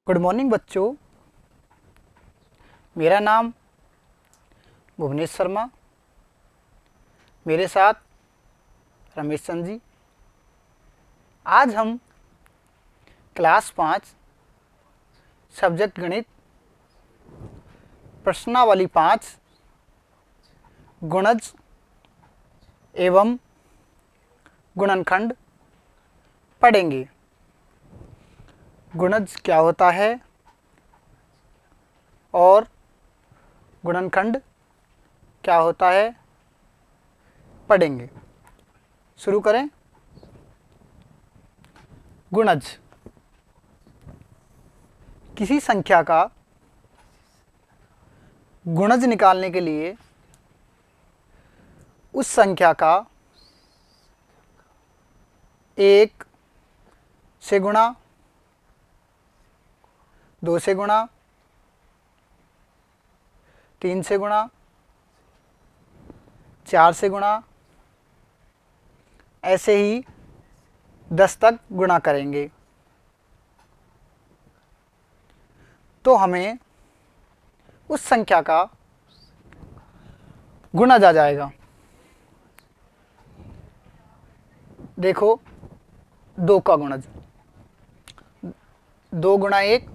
Good morning बच्चों, मेरा नाम भुवनेश शर्मा, मेरे साथ रमेश चंद जी। आज हम क्लास 5 सब्जेक्ट गणित प्रश्नावली 5 गुणज एवं गुणनखंड पढ़ेंगे। गुणज क्या होता है और गुणनखंड क्या होता है पढ़ेंगे। शुरू करें। गुणज किसी संख्या का गुणज निकालने के लिए उस संख्या का 1 से गुणा, 2 से गुणा, 3 से गुणा, 4 से गुणा, ऐसे ही 10 तक गुणा करेंगे तो हमें उस संख्या का गुणज आ जाएगा। देखो, 2 का गुणज, 2 गुणा 1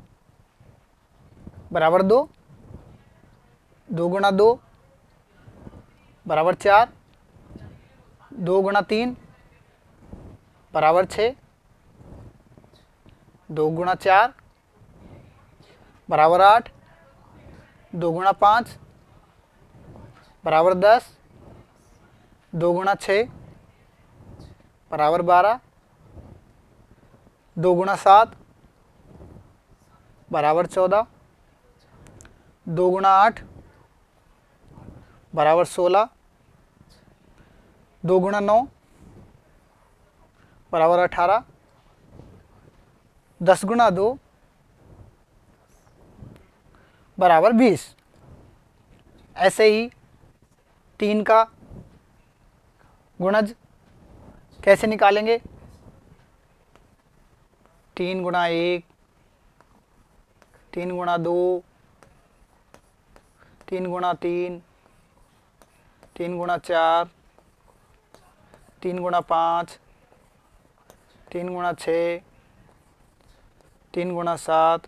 बराबर 2, 2 गुणा 2 बराबर 4, 2 गुणा 3 बराबर 6, 2 गुणा 4 बराबर 8, 2 गुणा 5 बराबर 10, 2 गुणा 6 बराबर 12, 2 गुणा 7 बराबर 14, 2 गुणा 8 बराबर 16, 2 गुणा 9 बराबर 18, 10 गुणा 2 बराबर 20। ऐसे ही 3 का गुणज कैसे निकालेंगे? 3 गुणा 1, 3 गुणा 2, 3 गुणा 3, 3 गुणा 4, 3 गुणा 5, 3 गुणा 6, 3 गुणा 7,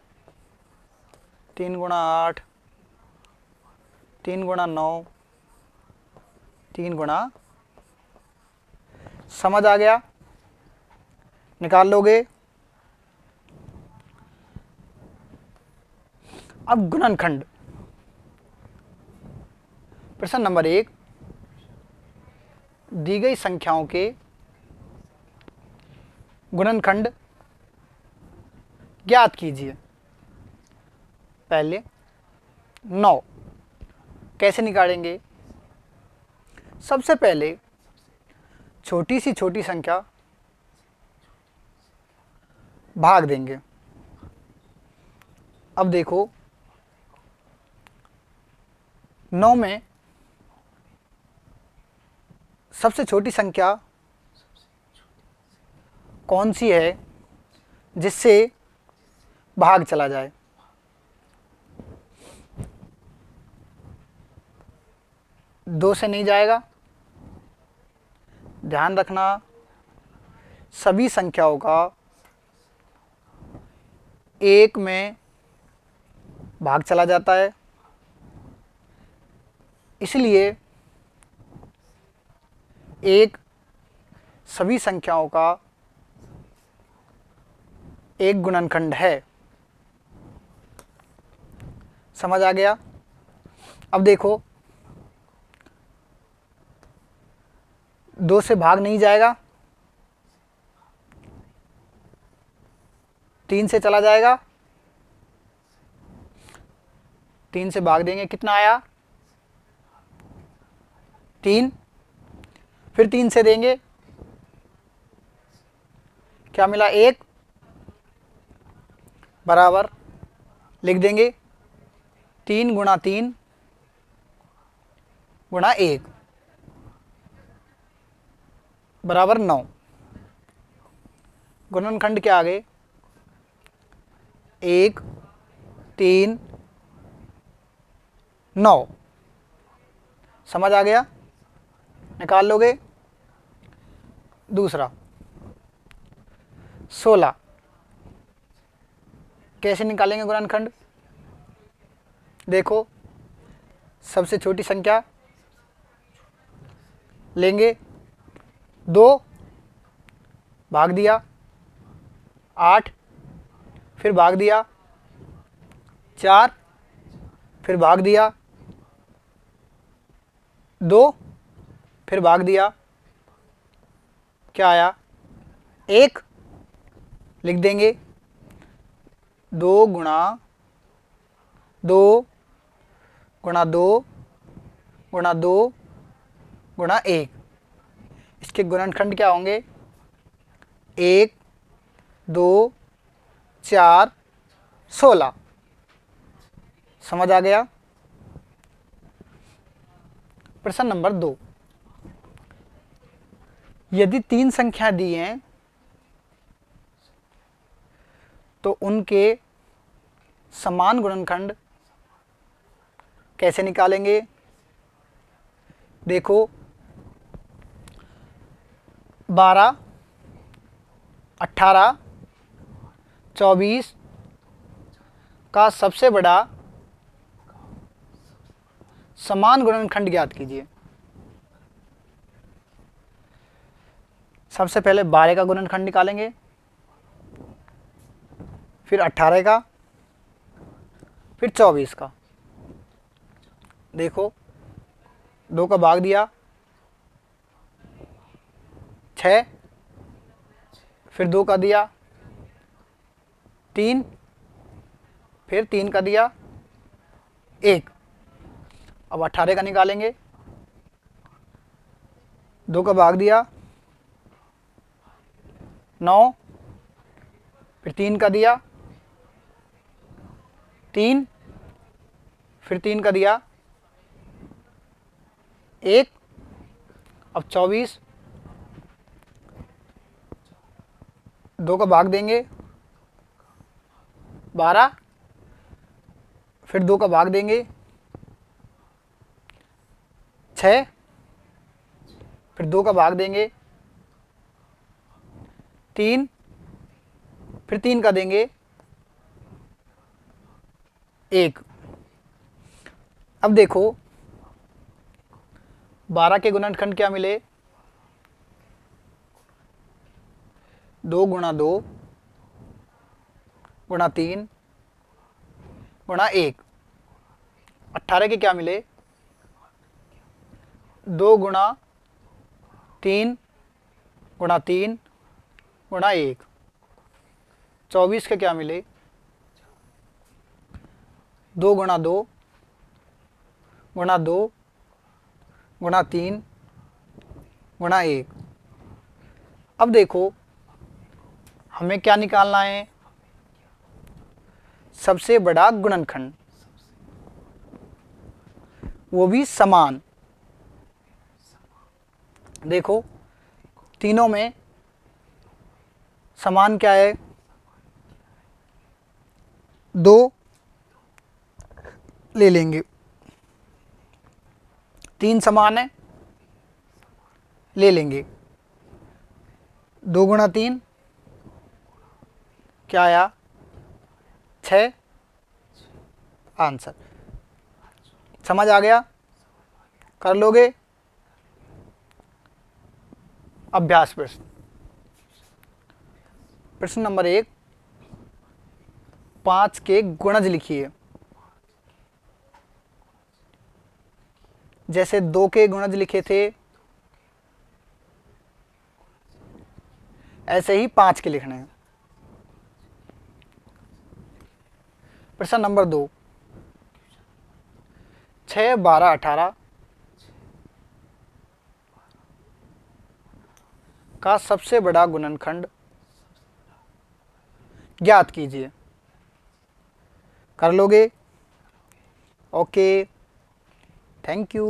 3 गुणा 8, 3 गुणा 9, 3 गुणा। समझ आ गया? निकाल लोगे? अब गुणनखंड। प्रश्न नंबर 1, दी गई संख्याओं के गुणनखंड ज्ञात कीजिए। पहले 9 कैसे निकालेंगे? सबसे पहले छोटी से छोटी संख्या भाग देंगे। अब देखो, 9 में सबसे छोटी संख्या कौन सी है जिससे भाग चला जाए? दो से नहीं जाएगा। ध्यान रखना, सभी संख्याओं का 1 में भाग चला जाता है, इसलिए 1 सभी संख्याओं का एक गुणनखंड है। समझ आ गया? अब देखो, 2 से भाग नहीं जाएगा, 3 से चला जाएगा, 3 से भाग देंगे, कितना आया? 3। फिर 3 से देंगे, क्या मिला? 1 बराबर लिख देंगे 3 गुणा 3 गुणा 1। बराबर 9। गुणनखंड के आगे 1 3 9 समझ आ गया, निकाल लोगे। दूसरा 16, कैसे निकालेंगे गुणनखंड? देखो, सबसे छोटी संख्या लेंगे, 2 भाग दिया 8, फिर भाग दिया 4, फिर भाग दिया 2, फिर भाग दिया, क्या आया? 1 लिख देंगे। 2 गुणा 2 गुणा 2 गुणा 2 गुणा 1, इसके गुणनखंड क्या होंगे? 1 2 4 16। समझ आ गया। प्रश्न नंबर 2, यदि 3 संख्या दी हैं तो उनके समान गुणनखंड कैसे निकालेंगे? देखो, 12 18 24 का सबसे बड़ा समान गुणनखंड ज्ञात कीजिए। सबसे पहले 12 का गुणनखंड निकालेंगे, फिर 18 का, फिर 24 का। देखो, 2 का भाग दिया 6, फिर 2 का दिया 3, फिर 3 का दिया 1। अब 18 का निकालेंगे, 2 का भाग दिया 9, फिर 3 का दिया 3, फिर 3 का दिया 1। अब 24, 2 का भाग देंगे 12, फिर 2 का भाग देंगे 6, फिर 2 का भाग देंगे 3, फिर 3 का देंगे 1। अब देखो, 12 के गुणनखंड क्या मिले? 2 गुणा 2 गुणा 3 गुणा 1। 18 के क्या मिले? 2 गुणा 3 गुणा 3 गुणा 1। 24 के क्या मिले? 2 गुणा 2 गुणा 2 गुणा 3 गुणा 1। अब देखो, हमें क्या निकालना है? सबसे बड़ा गुणनखंड, वो भी समान। देखो, तीनों में समान क्या है? 2 ले लेंगे, 3 समान है, ले लेंगे। 2 गुणा 3 क्या आया? 6 आंसर। समझ आ गया? कर लोगे? अभ्यास प्रश्न। प्रश्न नंबर 1, 5 के गुणज लिखिए। जैसे 2 के गुणज लिखे थे, ऐसे ही 5 के लिखने हैं। प्रश्न नंबर 2, 6 12 18 का सबसे बड़ा गुणनखंड ज्ञात कीजिए। कर लोगे? Okay, thank you.